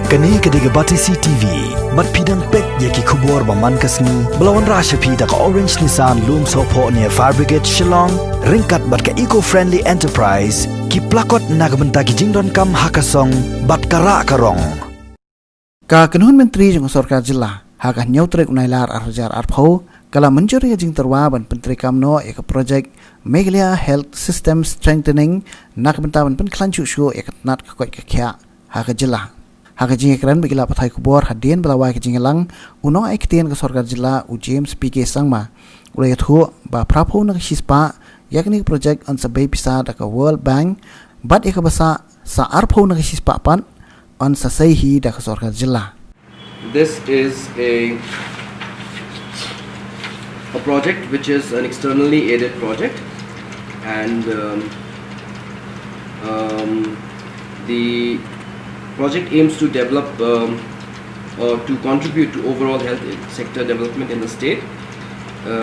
Kani kadiga Batisi TV, mat pidang pek yaki kubor baman kasni, belawan rasha pida ka Orange Nissan Loom Sopo near Fire Brigade Shillong, ringkat bat ka eco-friendly enterprise, ki plakot nagbenta ki jingdon kam hakasong, bat kara karong. Ka Kanuhun Menteri jeng Sorkar Jilla, haka nyautrek unailar arjar arpho, kala mencuri jing terwa ban Menteri Kamno eka project Meghalaya Health System Strengthening nagbenta ban penklancu shu eka nat kakoi kakya, haka Jilla. Haka jing ekran bigila pathai kubor hadian belawai ke jingelang uno ektian ke Sorkar Jilla u James PK Sangma ulai thu ba prapo na shispa yakni project on sabai pisa da ka World Bank bat eka basa sa arpo na shispa pan on sa saihi da ka Sorkar Jilla. This is a project which is an externally aided project, and the project aims to develop or to contribute to overall health sector development in the state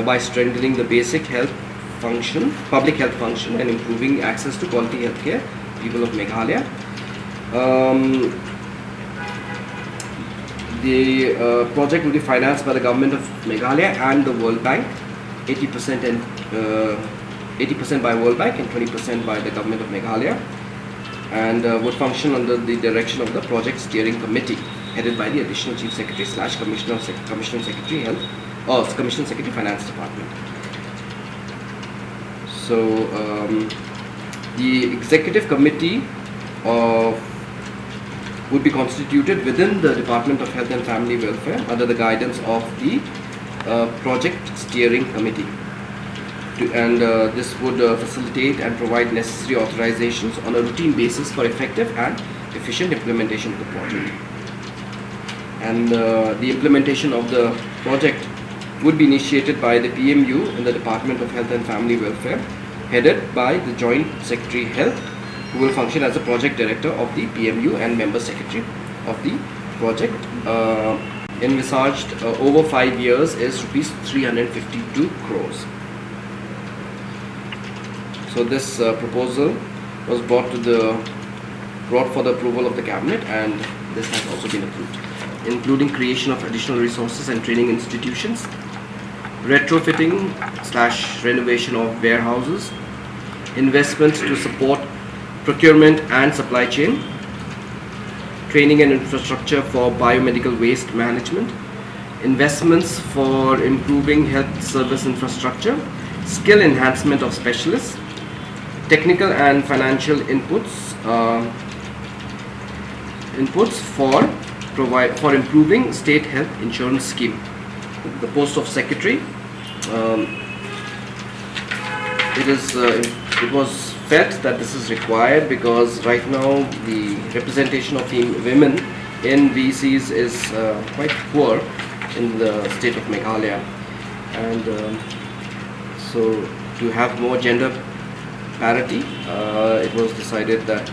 by strengthening the basic health function, public health function, and improving access to quality healthcare for people of Meghalaya. The project will be financed by the government of Meghalaya and the World Bank, 80% and 80% by World Bank and 20% by the government of Meghalaya, and would function under the direction of the Project Steering Committee, headed by the Additional Chief Secretary / Commissioner Secretary Health or Commissioner Secretary Finance Department. So the Executive Committee would be constituted within the Department of Health and Family Welfare under the guidance of the Project Steering Committee. This would facilitate and provide necessary authorizations on a routine basis for effective and efficient implementation of the project. And the implementation of the project would be initiated by the PMU in the Department of Health and Family Welfare, headed by the Joint Secretary Health, who will function as the project director of the PMU and member secretary of the project. Envisaged over 5 years is rupees 352 crores. So this proposal was brought for the approval of the cabinet, and this has also been approved, including creation of additional resources and training institutions, retrofitting / renovation of warehouses, investments to support procurement and supply chain, training and infrastructure for biomedical waste management, investments for improving health service infrastructure, skill enhancement of specialists, technical and financial inputs for improving state health insurance scheme. The post of secretary, it was felt that this is required because right now the representation of the women in VCs is quite poor in the state of Meghalaya, and so to have more gender parity, it was decided that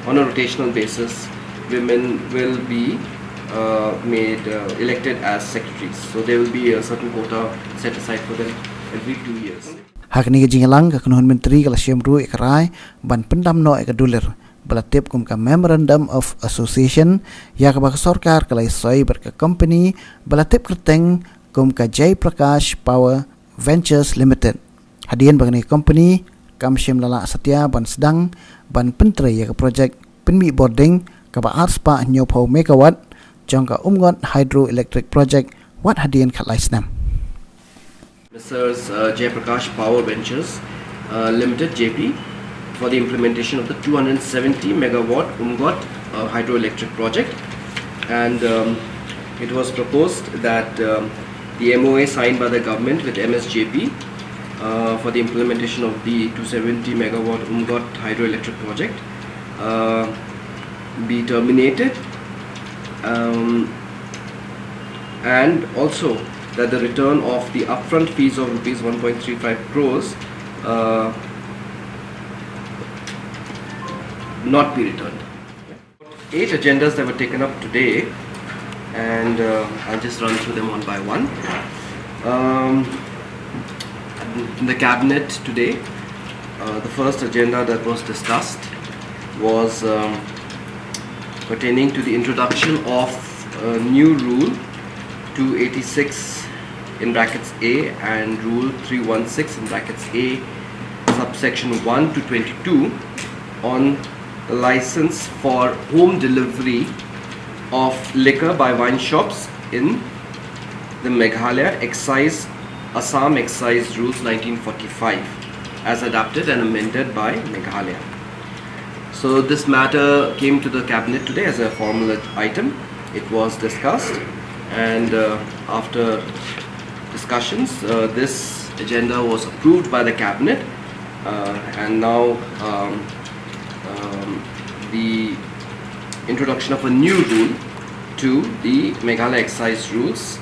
on a rotational basis women will be elected as secretaries, so there will be a certain quota set aside for them every 2 years. Hakni jingelang ka Kanuhun Menteri kala siamru ekrai ban pendam no ekadulir belatip kum ka Memorandum of Association ya ka Sorkar kala soi berka company belatip kerteng kum ka Jay Prakash Power Ventures Limited. Hadian bagani company kam sim lala satya ban sedang ban pentri ya ka project penmi boarding ka ba arspa nyopho megawatt jangka umgot hydroelectric project wat hadian khat laisnam. Messrs. Jay Prakash Power Ventures Limited JP for the implementation of the 270 megawatt Umgot hydroelectric project, and it was proposed that the MOA signed by the government with MSJP for the implementation of the 270 megawatt Umgot hydroelectric project be terminated, and also that the return of the upfront fees of rupees 1.35 crores not be returned. 8 agendas that were taken up today, and I'll just run through them one by one. In the cabinet today, the first agenda that was discussed was pertaining to the introduction of a new rule 286 in brackets A and rule 316 in brackets A subsection 1 to 22 on license for home delivery of liquor by wine shops in the Meghalaya Assam Excise Rules 1945 as adapted and amended by Meghalaya. So this matter came to the cabinet today as a formal item. It was discussed, and after discussions this agenda was approved by the cabinet, and now the introduction of a new rule to the Meghalaya Excise Rules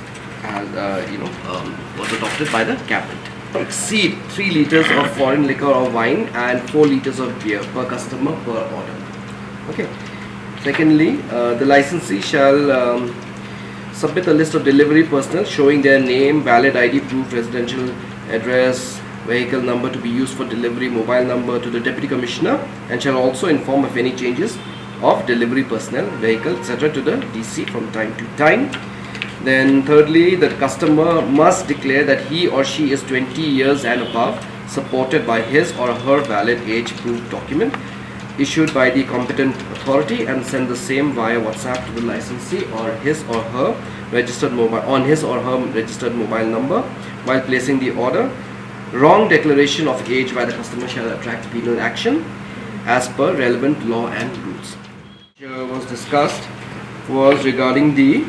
was adopted by the cabinet. Exceed 3 liters of foreign liquor or wine and 4 liters of beer per customer per order. Okay. Secondly, the licensee shall submit a list of delivery personnel showing their name, valid ID proof, residential address, vehicle number to be used for delivery, mobile number to the Deputy Commissioner, and shall also inform of any changes of delivery personnel, vehicle, etc. to the DC from time to time. Then thirdly, the customer must declare that he or she is 20 years and above, supported by his or her valid age proof document issued by the competent authority, and send the same via WhatsApp to the licensee or his or her registered mobile number while placing the order. Wrong declaration of age by the customer shall attract penal action as per relevant law and rules. Was discussed was regarding the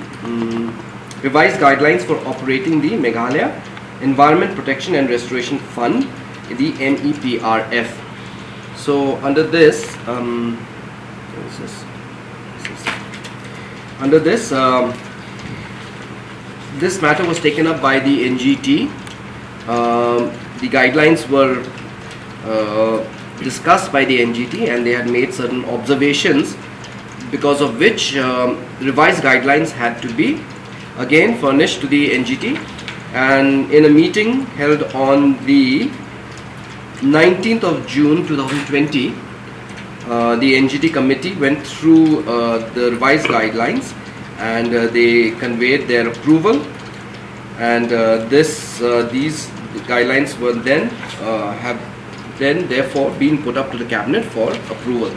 revised guidelines for operating the Meghalaya Environment Protection and Restoration Fund, the MEPRF. So under this, this matter was taken up by the NGT. The guidelines were discussed by the NGT, and they had made certain observations, because of which revised guidelines had to be again furnished to the NGT. And in a meeting held on the 19th of June 2020, the NGT committee went through the revised guidelines, and they conveyed their approval, and these guidelines were then therefore been put up to the cabinet for approval.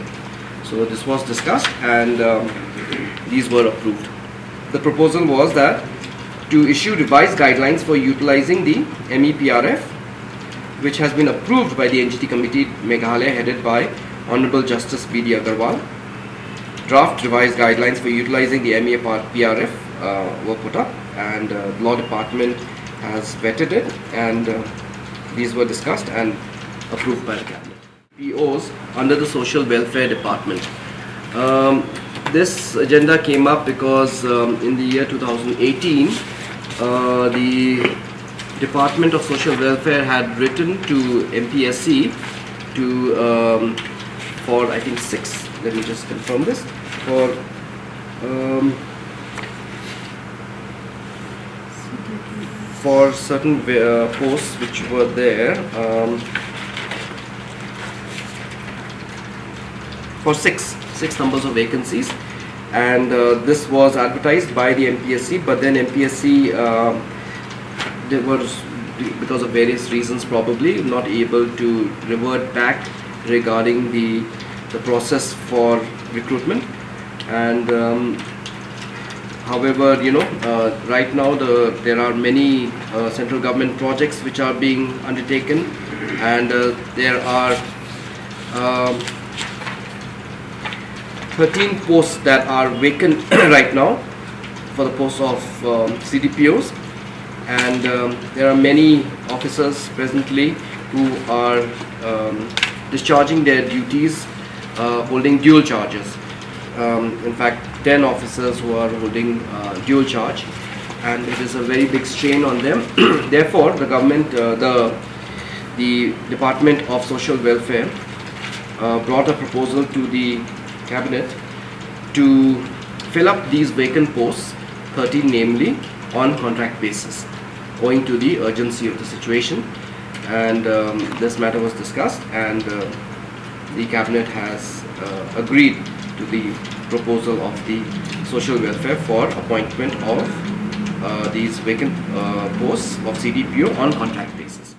So this was discussed, and these were approved. The proposal was that to issue revised guidelines for utilizing the MEPRF, which has been approved by the NGT committee Meghalaya headed by Honorable Justice B.D. Agarwal. Draft revised guidelines for utilizing the MEPRF were put up, and the law department has vetted it, and these were discussed and approved by the cabinet. POs under the social welfare department. This agenda came up because in the year 2018 the Department of Social Welfare had written to MPSC for I think 6, let me just confirm this, for certain posts which were there, for six numbers of vacancies, and this was advertised by the MPSC, but then MPSC because of various reasons probably not able to revert back regarding the process for recruitment. And however, right now there are many central government projects which are being undertaken, and there are 13 posts that are vacant right now for the posts of CDPOs, and there are many officers presently who are discharging their duties holding dual charges. In fact, 10 officers who are holding dual charge, and it is a very big strain on them. Therefore, the government, the Department of Social Welfare brought a proposal to the cabinet to fill up these vacant posts, 13 namely, on contract basis, owing to the urgency of the situation. And this matter was discussed, and the cabinet has agreed to the proposal of the social welfare for appointment of these vacant posts of CDPO on contract basis.